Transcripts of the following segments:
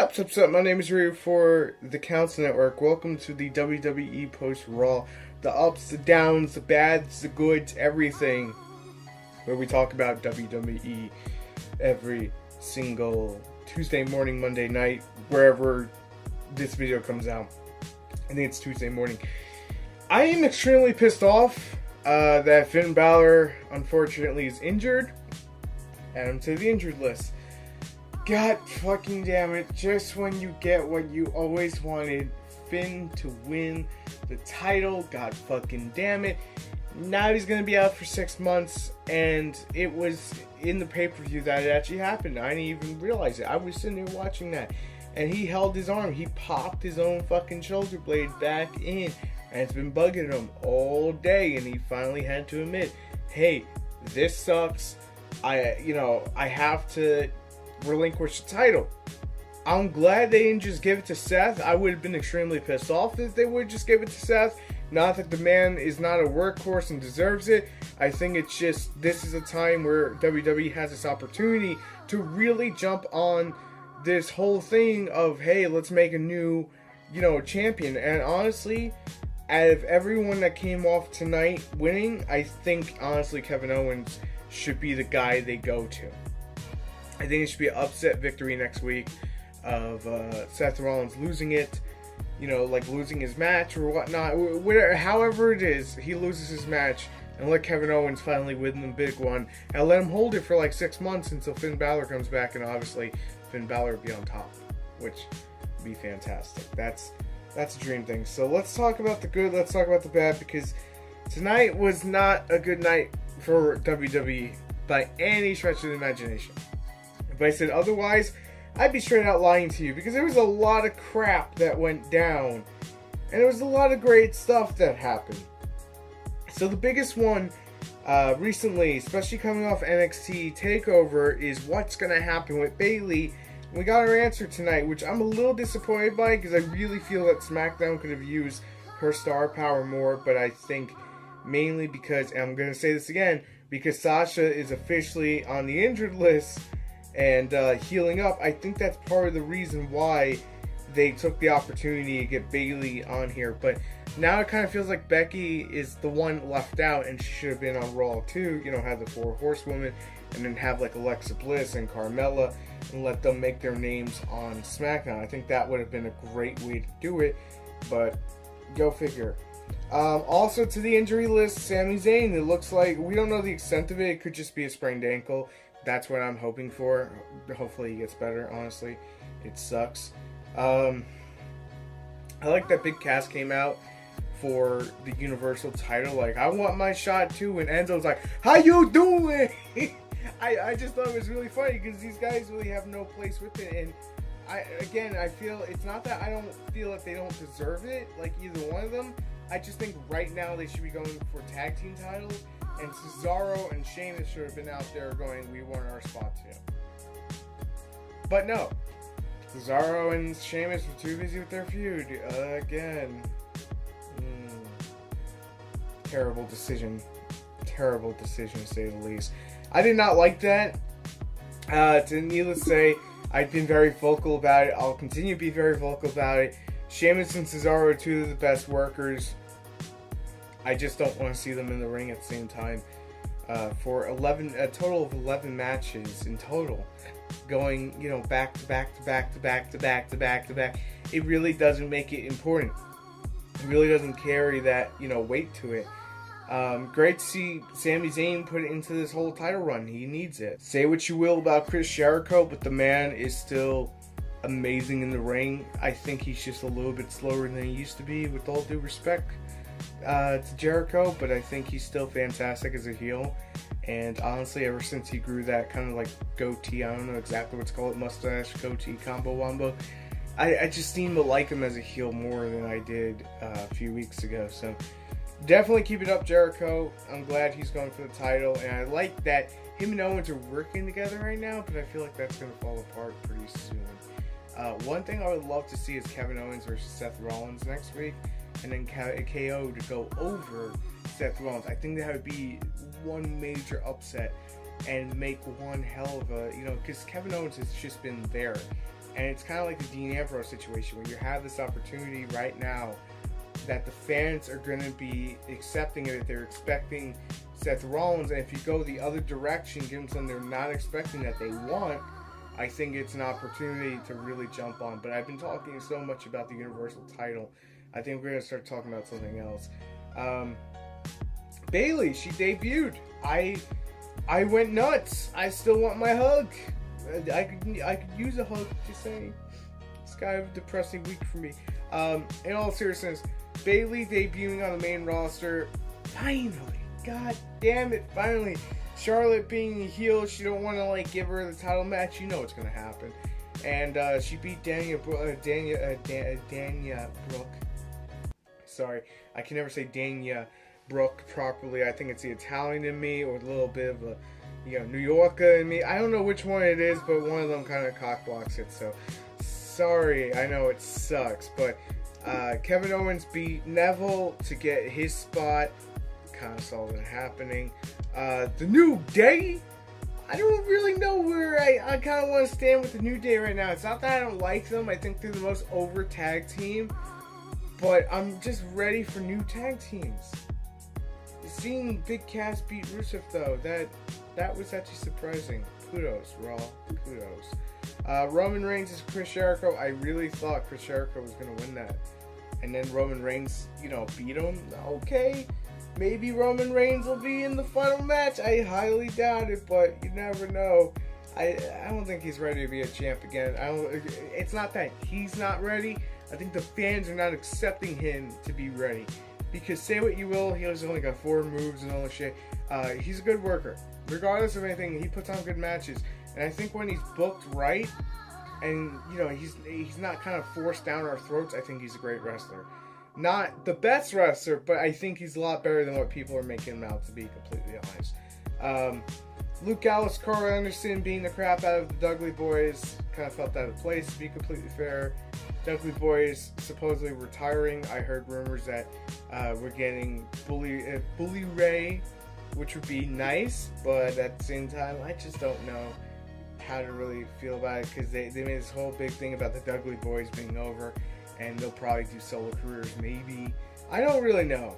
Sup? My name is Ryu for TheCouncilNetwork. Welcome to the WWE Post Raw. The ups, the downs, the bads, the goods, everything. Where we talk about WWE every single Tuesday morning, Monday night, wherever this video comes out. I think it's Tuesday morning. I am extremely pissed off that Finn Balor, unfortunately, is injured. Add him to the injured list. God fucking damn it, just when you get what you always wanted, Finn to win the title, god fucking damn it. Now he's going to be out for 6 months, and it was in the pay-per-view that it actually happened. I didn't even realize it. I was sitting there watching that, and he held his arm. He popped his own fucking shoulder blade back in, and it's been bugging him all day, and he finally had to admit, hey, this sucks. I have to relinquish the title. I'm glad they didn't just give it to Seth. I would have been extremely pissed off if they would just give it to Seth. Not that the man is not a workhorse and deserves it. I think it's just, this is a time where WWE has this opportunity to really jump on this whole thing of, hey, let's make a new, champion. And honestly, out of everyone that came off tonight winning, I think, honestly, Kevin Owens should be the guy they go to. I think it should be an upset victory next week of Seth Rollins losing it, losing his match or whatnot. Whatever, however it is, he loses his match and let Kevin Owens finally win the big one and let him hold it for like 6 months until Finn Balor comes back, and obviously Finn Balor would be on top, which would be fantastic. That's a dream thing. So let's talk about the good, let's talk about the bad, because tonight was not a good night for WWE by any stretch of the imagination. If I said otherwise, I'd be straight out lying to you, because there was a lot of crap that went down, and there was a lot of great stuff that happened. So the biggest one recently, especially coming off NXT TakeOver, is what's going to happen with Bayley. We got our answer tonight, which I'm a little disappointed by, because I really feel that SmackDown could have used her star power more, but I think mainly because, and I'm going to say this again, because Sasha is officially on the injured list and healing up. I think that's part of the reason why they took the opportunity to get Bayley on here. But now it kind of feels like Becky is the one left out, and she should have been on Raw too. Have the 4 horsewomen, and then have like Alexa Bliss and Carmella, and let them make their names on SmackDown. I think that would have been a great way to do it, but go figure. Also to the injury list, Sami Zayn. It looks like, we don't know the extent of it. It could just be a sprained ankle. That's what I'm hoping for. Hopefully he gets better, honestly. It sucks. I like that Big Cass came out for the Universal title. Like, I want my shot too. And Enzo's like, how you doing? I just thought it was really funny, because these guys really have no place with it. And I feel, it's not that I don't feel that they don't deserve it, like either one of them. I just think right now they should be going for tag team titles. And Cesaro and Sheamus should have been out there going, we want our spot too. But no. Cesaro and Sheamus were too busy with their feud. Again. Terrible decision. Terrible decision, to say the least. I did not like that. Needless to say, I've been very vocal about it. I'll continue to be very vocal about it. Sheamus and Cesaro are two of the best workers. I just don't want to see them in the ring at the same time for a total of 11 matches in total, going back to back. It really doesn't make it important. It really doesn't carry that weight to it. Great to see Sami Zayn put it into this whole title run. He needs it. Say what you will about Chris Jericho, but the man is still amazing in the ring. I think he's just a little bit slower than he used to be, with all due respect to Jericho, but I think he's still fantastic as a heel. And honestly, ever since he grew that kind of like goatee, I don't know exactly what's called, mustache, goatee, combo wombo, I just seem to like him as a heel more than I did a few weeks ago. So definitely keep it up, Jericho. I'm glad he's going for the title, and I like that him and Owens are working together right now, but I feel like that's going to fall apart pretty soon. One thing I would love to see is Kevin Owens versus Seth Rollins next week, and then KO to go over Seth Rollins. I think that would be one major upset and make one hell of a, because Kevin Owens has just been there. And it's kind of like the Dean Ambrose situation where you have this opportunity right now that the fans are going to be accepting it. They're expecting Seth Rollins, and if you go the other direction, give them something they're not expecting that they want, I think it's an opportunity to really jump on. But I've been talking so much about the Universal title. I think we're going to start talking about something else. Bayley, she debuted. I went nuts. I still want my hug. I could use a hug, just saying. It's kind of a depressing week for me. In all seriousness, Bayley debuting on the main roster. Finally. God damn it, finally. Charlotte being a heel, she don't want to like give her the title match. You know what's going to happen. And she beat Dania Brooke. Sorry, I can never say Dania Brooke properly. I think it's the Italian in me or a little bit of a New Yorker in me. I don't know which one it is, but one of them kind of cockblocks it. So sorry, I know it sucks. But Kevin Owens beat Neville to get his spot. Kind of saw that happening. The New Day, I don't really know where I kind of want to stand with the New Day right now. It's not that I don't like them. I think they're the most over tag team, but I'm just ready for new tag teams. Seeing Big Cass beat Rusev though, that was actually surprising. Kudos, Raw. Kudos. Roman Reigns is Chris Jericho. I really thought Chris Jericho was going to win that, and then Roman Reigns, beat him. Okay. Maybe Roman Reigns will be in the final match. I highly doubt it, but you never know. I don't think he's ready to be a champ again. It's not that he's not ready. I think the fans are not accepting him to be ready. Because say what you will, he has only got 4 moves and all that shit. He's a good worker. Regardless of anything, he puts on good matches. And I think when he's booked right, and he's not kind of forced down our throats, I think he's a great wrestler. Not the best wrestler, but I think he's a lot better than what people are making him out to be, completely honest. Luke Gallows, Carl Anderson beating the crap out of the Dudley Boys. Kind of felt out of place, to be completely fair. Dudley Boys supposedly retiring. I heard rumors that we're getting Bully Ray, which would be nice, but at the same time, I just don't know how to really feel about it, because they made this whole big thing about the Dudley Boys being over. And they'll probably do solo careers, maybe. I don't really know.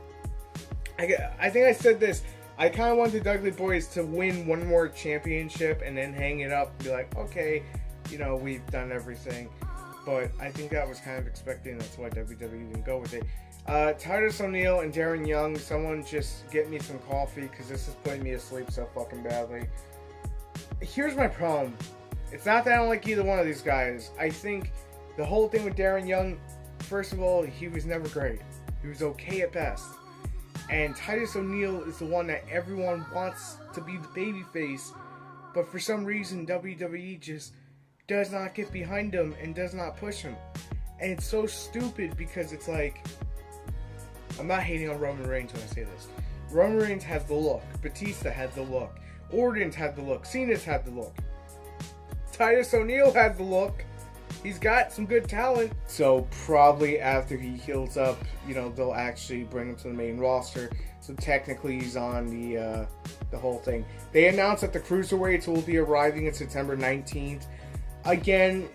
I think I said this. I kind of want the Dudley Boys to win one more championship and then hang it up and be like, okay, we've done everything. But I think that was kind of expected, and that's why WWE didn't go with it. Titus O'Neil and Darren Young, someone just get me some coffee, because this is putting me asleep so fucking badly. Here's my problem. It's not that I don't like either one of these guys. I think the whole thing with Darren Young, first of all, he was never great. He was okay at best. And Titus O'Neil is the one that everyone wants to be the babyface, but for some reason WWE just does not get behind him and does not push him. And it's so stupid, because it's like, I'm not hating on Roman Reigns when I say this. Roman Reigns has the look. Batista had the look. Orton's had the look. Cena's had the look. Titus O'Neil had the look. He's got some good talent. So probably after he heals up, they'll actually bring him to the main roster. So technically he's on the whole thing. They announced that the Cruiserweights will be arriving on September 19th. Again,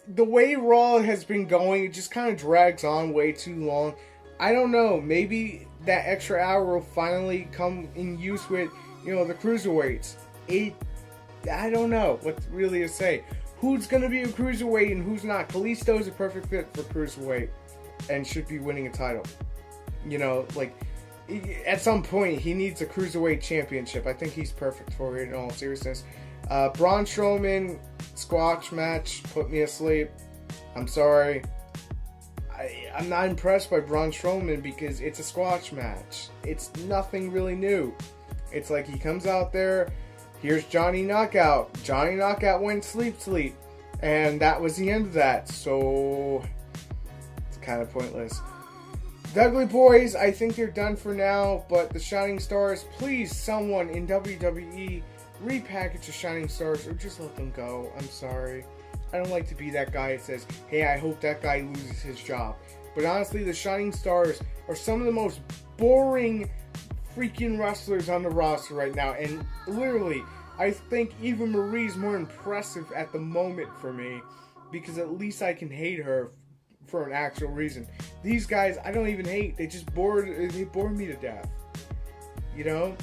the way Raw has been going, it just kind of drags on way too long. I don't know. Maybe that extra hour will finally come in use with, the Cruiserweights. I don't know what really to say. Who's going to be a Cruiserweight and who's not? Kalisto's a perfect fit for Cruiserweight and should be winning a title. At some point, he needs a Cruiserweight championship. I think he's perfect for it, in all seriousness. Braun Strowman, squash match, put me asleep. I'm sorry. I'm not impressed by Braun Strowman, because it's a squash match. It's nothing really new. It's like he comes out there, here's Johnny Knockout. Johnny Knockout went sleep. And that was the end of that. So it's kind of pointless. Dudley Boys, I think they're done for now. But the Shining Stars, please, someone in WWE, repackage the Shining Stars or just let them go. I'm sorry. I don't like to be that guy that says, hey, I hope that guy loses his job. But honestly, the Shining Stars are some of the most boring freaking wrestlers on the roster right now. And literally, I think Eva Marie's more impressive at the moment for me because at least I can hate her for an actual reason. These guys, I don't even hate. They bore me to death. You know?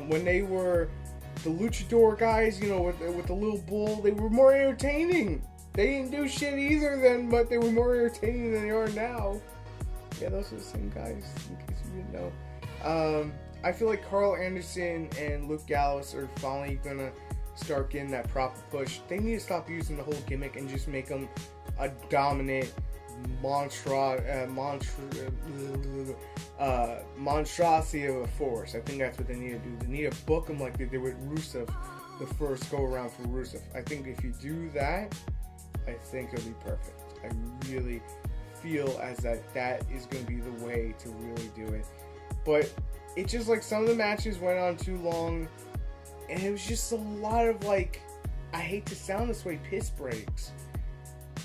When they were the luchador guys, you know, with the little bull, they were more entertaining. They didn't do shit either then, but they were more entertaining than they are now. Yeah, those are the same guys, in case you didn't know. I feel like Carl Anderson and Luke Gallows are finally gonna start getting that proper push. They need to stop using the whole gimmick and just make them a dominant monstrosity of a force. I think that's what they need to do. They need to book them like they did with Rusev, the first go around for Rusev. I think if you do that, I think it'll be perfect. I really feel as that is going to be the way to really do it. But it's just like some of the matches went on too long, and it was just a lot of, like, I hate to sound this way, piss breaks.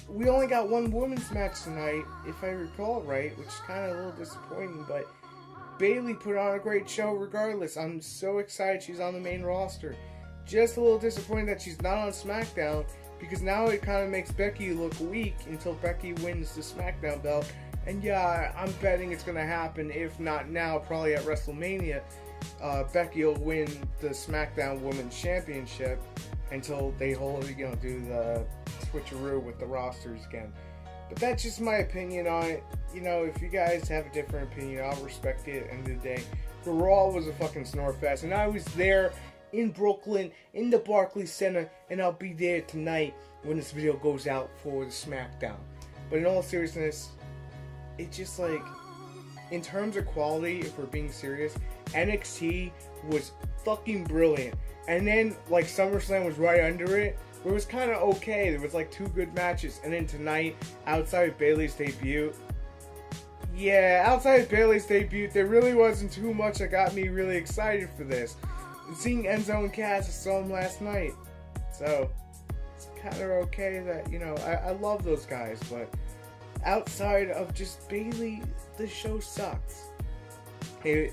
We only got one women's match tonight, if I recall right, which is kind of a little disappointing, but Bayley put on a great show regardless. I'm so excited she's on the main roster. Just a little disappointed that she's not on SmackDown, because now it kind of makes Becky look weak until Becky wins the SmackDown belt. And yeah, I'm betting it's going to happen, if not now, probably at WrestleMania. Becky will win the SmackDown Women's Championship until they do the switcheroo with the rosters again. But that's just my opinion on it. You know, if you guys have a different opinion, I'll respect it at the end of the day. But Raw was a fucking snore fest, and I was there in Brooklyn, in the Barclays Center, and I'll be there tonight when this video goes out for the SmackDown. But in all seriousness, it's just like, in terms of quality, if we're being serious, NXT was fucking brilliant. And then, like, SummerSlam was right under it, where it was kind of okay. There was, like, 2 good matches. And then tonight, outside of Bayley's debut, there really wasn't too much that got me really excited for this. Seeing Enzo and Cass, I saw them last night. So, it's kind of okay that, you know, I love those guys, but outside of just Bayley, the show sucks. You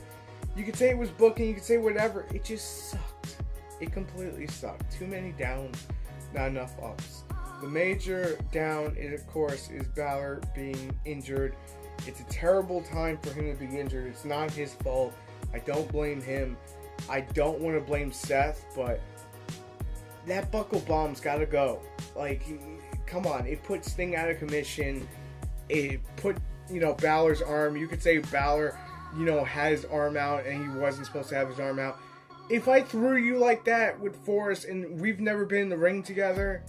could say it was booking, you could say whatever, it just sucked. It completely sucked. Too many downs, not enough ups. The major down, of course, is Balor being injured. It's a terrible time for him to be injured. It's not his fault. I don't blame him. I don't want to blame Seth, but that buckle bomb's got to go. Like, come on. It put Sting out of commission. It put, you know, Balor's arm. You could say Balor, you know, had his arm out and he wasn't supposed to have his arm out. If I threw you like that with Forrest and we've never been in the ring together,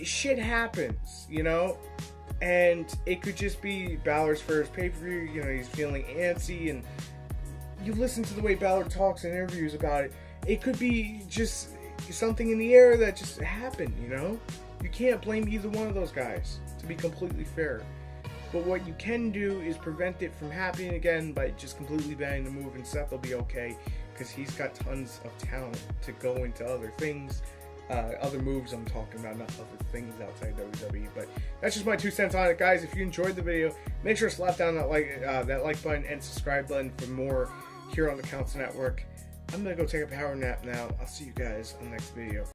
shit happens, you know? And it could just be Balor's first pay-per-view. You know, he's feeling antsy, and you listen to the way Balor talks in interviews about it. It could be just something in the air that just happened, you know? You can't blame either one of those guys, to be completely fair. But what you can do is prevent it from happening again by just completely banning the move, and Seth will be okay, because he's got tons of talent to go into other things. Other moves I'm talking about, not other things outside WWE. But that's just my 2 cents on it, guys. If you enjoyed the video, make sure to slap down that like button and subscribe button for more here on the Council Network. I'm going to go take a power nap now. I'll see you guys on the next video.